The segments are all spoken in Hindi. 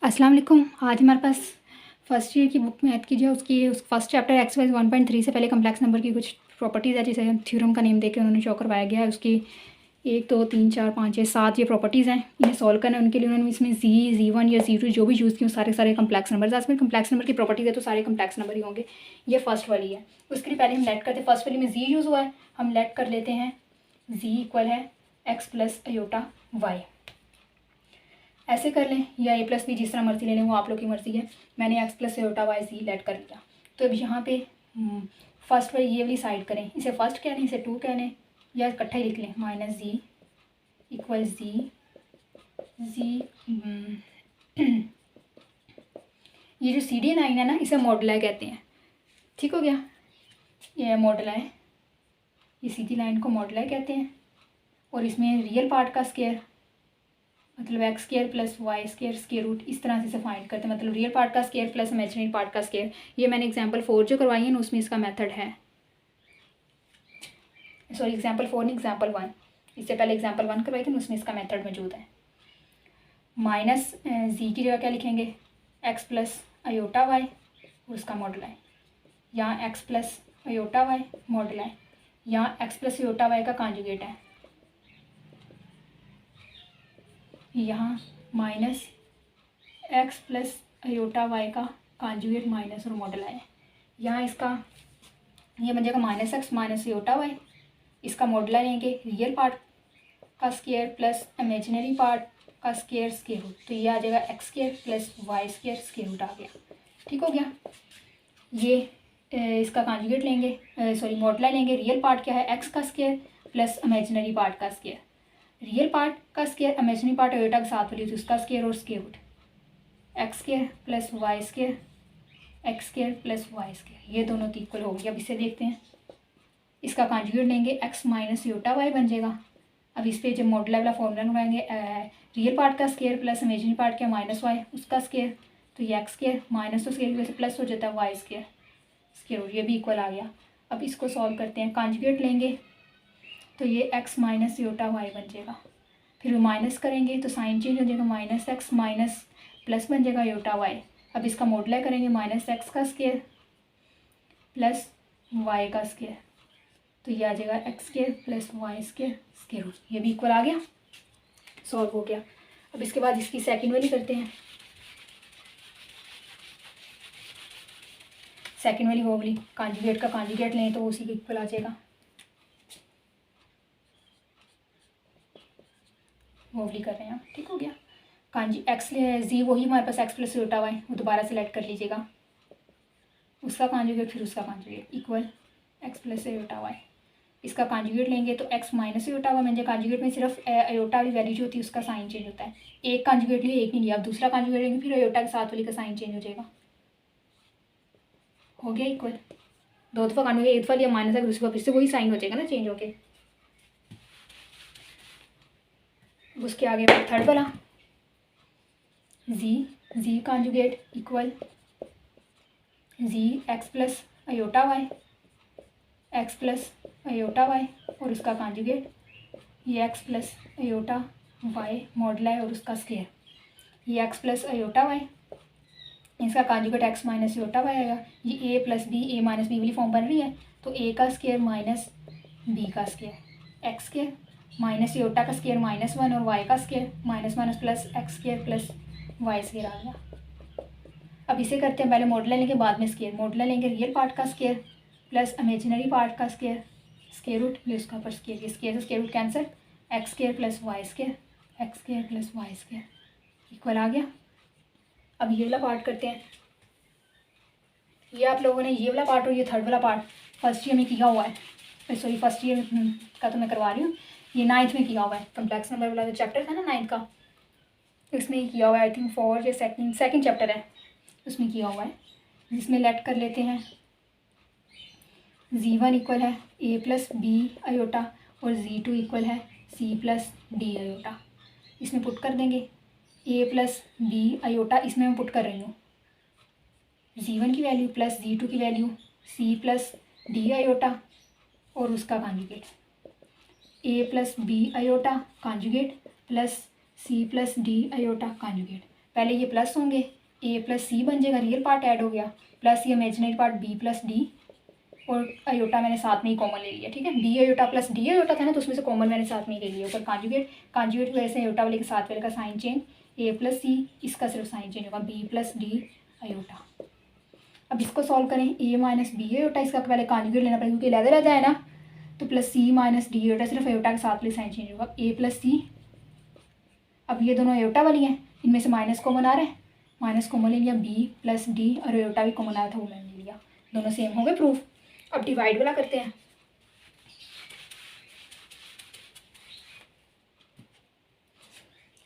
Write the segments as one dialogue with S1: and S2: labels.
S1: अस्सलाम वालेकुम। आज हमारे पास फर्स्ट ईयर की बुक मैथ की जो उस फर्स्ट चैप्टर एक्सरसाइज 1.3 से पहले कम्प्लेक्स नंबर की कुछ प्रॉपर्टीज़ है, जिसे थ्योरम का नेम देकर उन्होंने शो करवाया गया है। उसकी 1 2 3 4 5 6 7 ये प्रॉपर्टीज़ हैं। इन्हें सॉल्व करना है। उनके लिए उन्होंने इसमें Z1 या Z2 जो भी यूज़ की सारे कम्प्लेक्स नंबर। इसमें कम्प्लेक्स नंबर की प्रॉपर्टीज़ है तो सारे कम्प्लेक्स नंबर ही होंगे। ये फर्स्ट वाली है। उसके लिए पहले हम लेट करते हैं। फर्स्ट वाली में Z यूज़ हुआ है, हम लेट कर लेते हैं Z इक्वल है x प्लस अयोटा y। ऐसे कर लें या a प्लस बी, जिस तरह मर्जी ले लें, वो आप लोग की मर्ज़ी है। मैंने x plus iota y select कर लिया। तो अब यहाँ पे फर्स्ट वाली ये वाली साइड करें। इसे फर्स्ट कह लें, इसे 2 कह लें, या इकट्ठा ही लिख लें। माइनस जी इक्वल जी ये जो सी डी लाइन है ना, इसे मॉडुलाई कहते हैं। ठीक हो गया, ये मॉडुलाई, ये सीधी लाइन को मॉडुलाई कहते हैं। और इसमें रियल पार्ट का स्क्वायर मतलब x square plus Y square square root, इस तरह से इसे फाइंड करते हैं। मतलब रियल पार्ट का स्क्वायर प्लस इमेजिनरी पार्ट का स्क्वायर। ये मैंने एग्जांपल 4 जो करवाई है ना, उसमें इसका मेथड है। सॉरी, एग्जांपल 4 नहीं, एग्जांपल 1। इससे पहले एग्जांपल 1 करवाई थी ना, उसमें इसका मेथड मौजूद है। माइनस जी की जगह क्या लिखेंगे, एक्स प्लस अयोटा वाई और उसका मॉडुलाई। यहाँ X plus iota Y moduli, यहाँ एक्स प्लस अयोटा वाई का कॉन्जुगेट है। यहाँ minus X plus iota Y का कॉन्जुगेट माइनस और मॉडुलाई है। यहाँ इसका ये बन जाएगा minus X minus iota Y. इसका मॉडुलाई लेंगे रियल पार्ट का स्क्वायर प्लस इमेजिनरी पार्ट का स्क्वायर स्क्वायर रूट। तो ये आ जाएगा x square plus Y square square root आ गया। ठीक हो गया। ये इसका कॉन्जुगेट लेंगे, सॉरी मॉडुलाई लेंगे। रियल पार्ट क्या है, एक्स का स्क्वायर प्लस इमेजिनरी पार्ट का स्क्वायर। रियल पार्ट का स्क्वायर इमेजिनरी पार्ट अयोटा के साथ वाली थी, उसका स्क्वायर और square root. X square plus Y square x square plus Y square, ये दोनों तो इक्वल हो गया। अब इसे देखते हैं, इसका कॉन्जुगेट लेंगे, एक्स माइनस अयोटा वाई बन जाएगा। अब इस पर जब मॉडुलाई वाला फॉर्मूला लगाएंगे, रियल पार्ट का स्क्वायर प्लस इमेजिनरी पार्ट क्या माइनस वाई उसका स्क्वायर, तो ये एक्स स्क्वायर माइनस तो स्क्वायर की वजह से प्लस हो जाता है वाई स्क्वायर स्क्वायर रूट, ये भी इक्वल आ गया। अब इसको सॉल्व करते हैं, कॉन्जुगेट लेंगे तो ये एक्स माइनस अयोटा वाई बन जाएगा। फिर माइनस करेंगे तो साइन चेंज हो जाएगा, माइनस एक्स माइनस प्लस बन जाएगा अयोटा वाई। अब इसका मॉडुलाई करेंगे, माइनस एक्स का स्क्वायर प्लस वाई का स्क्वायर, तो ये आ जाएगा x square plus Y square square root, ये भी इक्वल आ गया, सॉल्व हो गया। अब इसके बाद इसकी सेकंड वाली करते हैं। सेकंड वाली वो वाली कॉन्जुगेट का कॉन्जुगेट लें तो उसी के इक्वल आ जाएगा, वो वाली कर रहे हैं। ठीक हो गया। एक्स जी वही हमारे पास एक्स प्लस अयोटा वाई, वो दोबारा सेलेक्ट कर लीजिएगा, उसका कॉन्जुगेट फिर उसका conjugate equal x plus iota Y. इसका कॉन्जुगेट लेंगे तो एक्स माइनस अयोटा वाई बन जाए। कॉन्जुगेट में सिर्फ अयोटा वाली वैल्यू जो होती है उसका साइन चेंज होता है। एक कॉन्जुगेट लिए एक नहीं लिया, अब दूसरा कॉन्जुगेट लेंगे फिर अयोटा के साथ वाली का साइन चेंज हो जाएगा। हो गया इक्वल। दो दफ़ा कॉन्जुगेट, एक दफ़ा लिया माइनस है, दूसरी बार फिर से वही साइन हो जाएगा ना चेंज होके। उसके आगे थर्ड वाला G conjugate equal G X plus iota Y X plus iota Y और उसका कॉन्जुगेट ये X plus iota Y moduli और उसका स्क्वायर, ये एक्स प्लस अयोटा वाई, इसका conjugate X minus iota Y आएगा। ये A plus B, A minus B वाली फॉर्म बन रही है, तो ए का स्क्वायर माइनस बी का square, x square minus iota का स्क्वायर माइनस 1 और वाई का square minus minus plus X square plus Y square आ गया। अब इसे करते हैं, पहले मॉडुलाई लेंगे बाद में स्क्वायर। मॉडुलाई लेंगे रियल पार्ट का स्क्वायर प्लस इमेजिनरी पार्ट का स्क्वायर स्क्वायर रूट, ये उसका पर स्क्वायर, ये स्क्वायर से square root cancel, X square plus Y square x square plus Y square equal आ गया। अब ये वाला पार्ट करते हैं। ये आप लोगों ने ये वाला पार्ट और ये थर्ड वाला पार्ट फर्स्ट ईयर में किया हुआ है, सॉरी फर्स्ट ईयर का तो मैं करवा रही हूँ, ये 9th में किया हुआ है। कम्प्लेक्स नंबर वाला जो चैप्टर था ना 9th का, इसमें ही किया हुआ है। आई थिंक 4 या सेकंड चैप्टर है उसमें किया हुआ है, जिसमें लेट कर लेते हैं। Z1 इक्वल है a प्लस बी अयोटा और Z2 इक्वल है c प्लस डी अयोटा। इसमें पुट कर देंगे a प्लस बी अयोटा, इसमें मैं पुट कर रही हूँ Z1 की वैल्यू प्लस Z2 की value c plus D iota और उसका conjugate a plus B iota conjugate plus c plus D iota conjugate. पहले ये प्लस होंगे, ए प्लस सी बन जाएगा, रियल पार्ट ऐड हो गया, प्लस ये imaginary part b plus d, और अयोटा मैंने साथ में ही कॉमन ले लिया, ठीक है। B iota plus D iota था ना, तो उसमें से कॉमन मैंने साथ में ही ले लिया। ऊपर कांजुगेट, कांजुगेट की वजह से अयोटा वाले के साथ वाले का साइन चेंज, ए प्लस सी, इसका सिर्फ साइन चेंज होगा, बी प्लस डी अयोटा। अब इसको सॉल्व करें, ए माइनस बी अयोटा, इसका पहले कांजुगेट लेना पड़ेगा क्योंकि लहदा रहता है ना, तो प्लस सी माइनस डी अयोटा, सिर्फ अयोटा के साथ वाले साइन चेंज होगा, ए प्लस सी। अब ये दोनों अयोटा वाली हैं, इनमें से माइनस कॉमन आ रहा है, माइनस कॉमन ले लिया, बी प्लस डी, और अयोटा भी कॉमन आया था वो मैंने ले लिया, दोनों सेम हो गए प्रूफ। अब डिवाइड वाला करते हैं,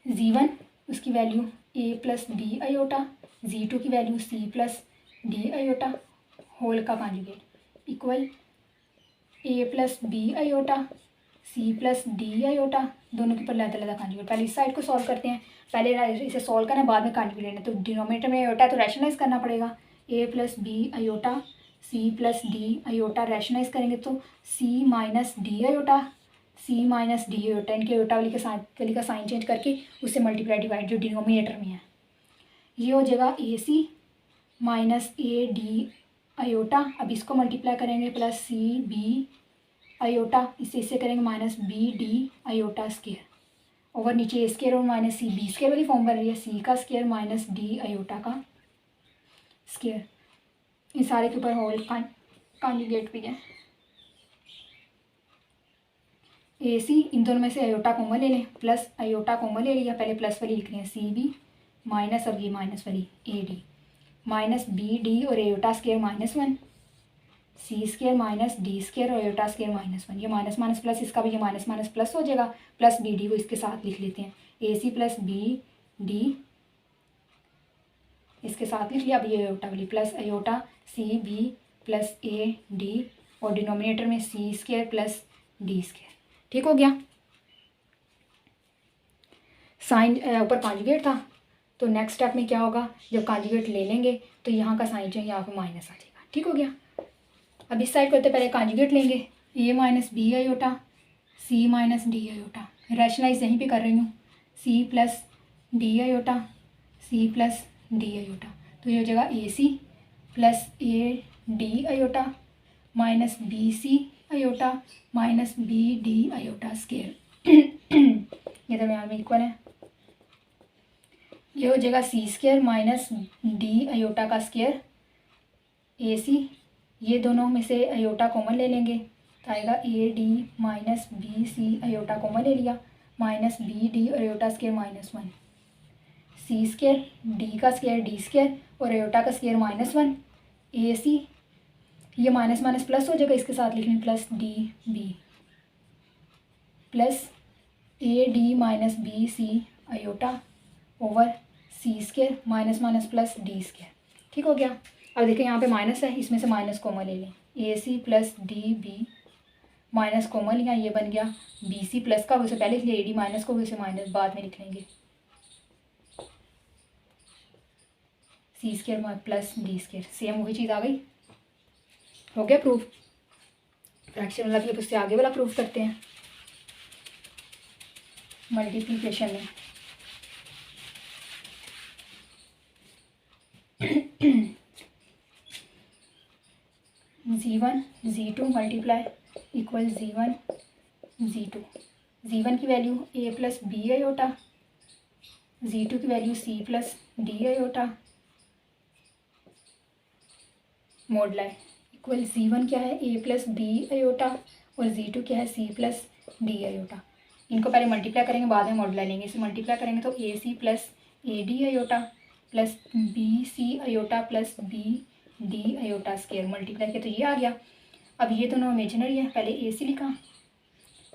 S1: Z1 उसकी value a plus D iota, Z2 की value c plus D iota whole का conjugate equal a plus B iota c plus D iota, दोनों के ऊपर लहदा कॉन्जुगेट। पहले इस साइड को सॉल्व करते हैं, पहले इसे सॉल्व करना बाद में कॉन्जुगेट लेना, तो डिनोमिनेटर में अयोटा तो रैशनलाइज करना पड़ेगा, a plus B iota c plus D iota, rationalise करेंगे तो c minus D iota, c minus D iota, इनके अयोटा वाली का साइन चेंज करके उससे मल्टीप्लाई डिवाइड जो डिनोमिनेटर में है, ये हो जाएगा A C minus A D aorta. अब इसको मल्टीप्लाई करेंगे प्लस सी बी अयोटा, इससे करेंगे minus B D iota square, over नीचे ए स्केयर और माइनस सी बी स्केयर वाली फॉर्म बन रही है, सी का स्केयर माइनस डी अयोटा का स्केयर, इन सारे के ऊपर होल कॉन्जुगेट भी है। ए सी, इन दोनों में से अयोटा कॉमन ले लें, प्लस अयोटा कॉमन ले लिया, पहले प्लस वाली लिख रहे हैं सी बी माइनस, अब ये माइनस वाली a d, minus B d और iota square -1, c square minus d square और अयोटा स्केयर -1, ये माइनस माइनस प्लस, इसका भी ये माइनस माइनस प्लस हो जाएगा, प्लस बी डी को इसके साथ लिख लेते हैं, ए सी प्लस बी डी इसके साथ लिख लिया। अब ये अयोटा वाली plus iota c b plus ए डी, और डिनोमिनेटर में c square plus D square, ठीक हो गया। साइन ऊपर कॉन्जुगेट था, तो नेक्स्ट स्टेप में क्या होगा, जब कॉन्जुगेट ले लेंगे तो यहाँ का साइन जो है यहाँ पे माइनस आ जाएगा, ठीक हो गया। अब इस साइड करते पहले कॉन्जुगेट लेंगे, A minus B iota C minus D iota, rationalize यहीं पे कर रही हूँ, C plus D iota C plus D iota, तो ये हो जाएगा A C plus A D iota minus B C iota minus B D iota square, ये दरम्यान में इक्वल है, ये हो जाएगा C square minus D iota का स्केयर ए सी, ये दोनों में से अयोटा कॉमन ले लेंगे तो आएगा a d minus B C, iota common ले लिया, माइनस बी डी और iota square -1, c square d का स्केयर डी स्केयर और अयोटा का स्केयर -1, ए सी, ये माइनस माइनस प्लस हो जाएगा, इसके साथ लिखेंगे प्लस डी बी प्लस ए d minus B C iota over c square minus minus plus D square, ठीक हो गया। अब देखिए यहाँ पे माइनस है, इसमें से माइनस कॉमन ले लें, A C plus D B minus common लिया, ये बन गया बी सी प्लस का वैसे पहले लिया, ए डी माइनस को वैसे माइनस बाद में लिख लेंगे, C square plus D square, same वही चीज़ आ गई, हो गया प्रूफ। फ्रैक्शन वाला भी उससे आगे वाला प्रूफ करते हैं मल्टीप्लिकेशन में। Z1 Z2 multiply equal Z1 Z2, Z1 की value a plus B iota, Z2 की value c plus D iota moduli equal Z1 क्या है a प्लस बी अयोटा और Z2 क्या है c प्लस डी अयोटा। इनको पहले मल्टीप्लाई करेंगे बाद में मॉडलाई लेंगे, इसे मल्टीप्लाई करेंगे तो A C plus A D iota plus B C iota plus B D iota square, multiply किया तो ये आ गया। अब ये दोनों इमेजिनरी है, पहले ए सी लिखा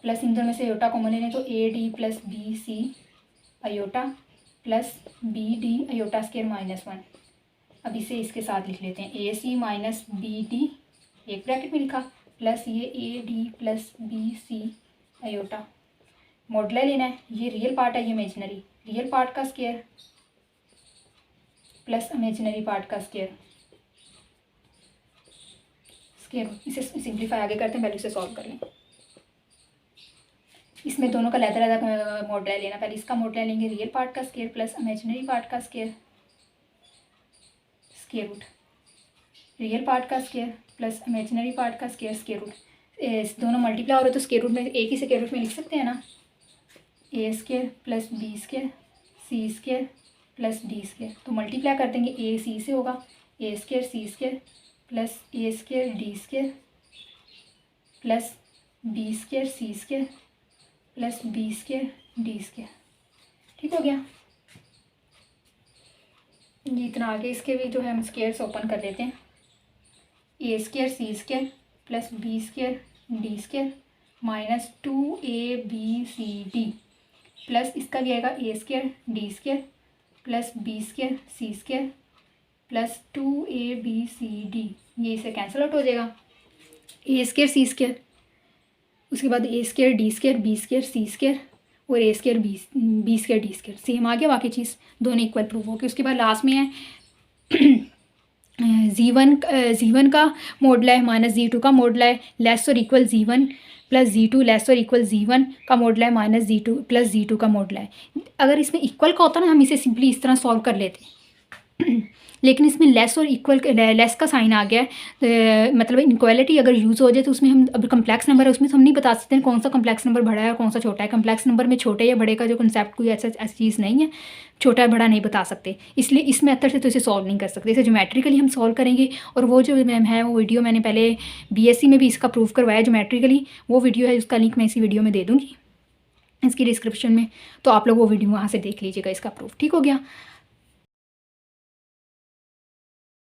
S1: प्लस इन दोनों में से अयोटा कॉमन लेने तो A D plus B C iota plus B D iota square -1। अब इसे इसके साथ लिख लेते हैं, ए सी माइनस बी डी एक ब्रैकेट में लिखा प्लस ये A D plus B C iota, moduli लेना है, ये रियल पार्ट है, ये इमेजिनरी, रियल पार्ट का स्केयर प्लस इमेजिनरी पार्ट का स्केयर, इसे सिंप्लीफाई आगे करते हैं, पहले इसे सॉल्व कर लें। इसमें दोनों का लैदा मॉडल लेना। पहले इसका मॉडल लेंगे, रियल पार्ट का स्क्वायर प्लस इमेजिनरी पार्ट का स्क्वायर रूट, रियल पार्ट का स्क्वायर प्लस इमेजिनरी पार्ट का स्क्वायर रूट। दोनों मल्टीप्लाई हो रहे तो स्क्वायर रूट में एक ही स्क्वायर रूट में लिख सकते हैं ना, A square plus B square C square plus D square. तो मल्टीप्लाई कर देंगे, ए सी से होगा, A square C square plus A square D square plus B square C square plus B square D square. ठीक हो गया। ये इतना आगे इसके भी जो है हम स्क्वायर्स ओपन कर लेते हैं। A square C square plus B square D square minus 2ab/c/d plus इसका भी आएगा A square D square plus B square C square plus 2ab/c/d। ये इसे कैंसिल आउट हो जाएगा, ए स्क्वायर सी स्क्वायर, उसके बाद A square D square B square C square और A square B square D square. Same आ गया, बाकी चीज़ दोनों इक्वल प्रूव हो गई। उसके बाद लास्ट में है जी वन का मॉडल है माइनस जी टू का मॉडल है लेस और equal z one plus z two less और इक्वल जी1 का मॉडल है माइनस जी2 प्लस जी2 का मॉडल है। अगर इसमें इक्वल का होता ना, हम इसे सिंपली इस तरह सॉल्व कर लेते लेकिन इसमें लेस और इक्वल, लेस का साइन आ गया है, मतलब इनक्वालिटी अगर यूज़ हो जाए तो उसमें हम, अब कम्प्लेक्स नंबर है उसमें तो हम नहीं बता सकते हैं कौन सा कम्प्लेक्स नंबर बड़ा है और कौन सा छोटा है। कम्प्लेक्स नंबर में छोटे या बड़े का जो कंसेप्ट कोई ऐसी चीज़ नहीं है, छोटा बड़ा नहीं बता सकते, इसलिए इस मेथड से तो इसे सॉल्व नहीं कर सकते। इसे ज्योमेट्रिकली हम सॉल्व करेंगे, और वो जो मैम है वो वीडियो मैंने पहले बीएससी में भी इसका प्रूफ करवाया ज्योमेट्रिकली, वो वीडियो है, उसका लिंक मैं इसी वीडियो में दे दूँगी इसकी डिस्क्रिप्शन में, तो आप लोग वो वीडियो वहाँ से देख लीजिएगा इसका प्रूफ। ठीक हो गया।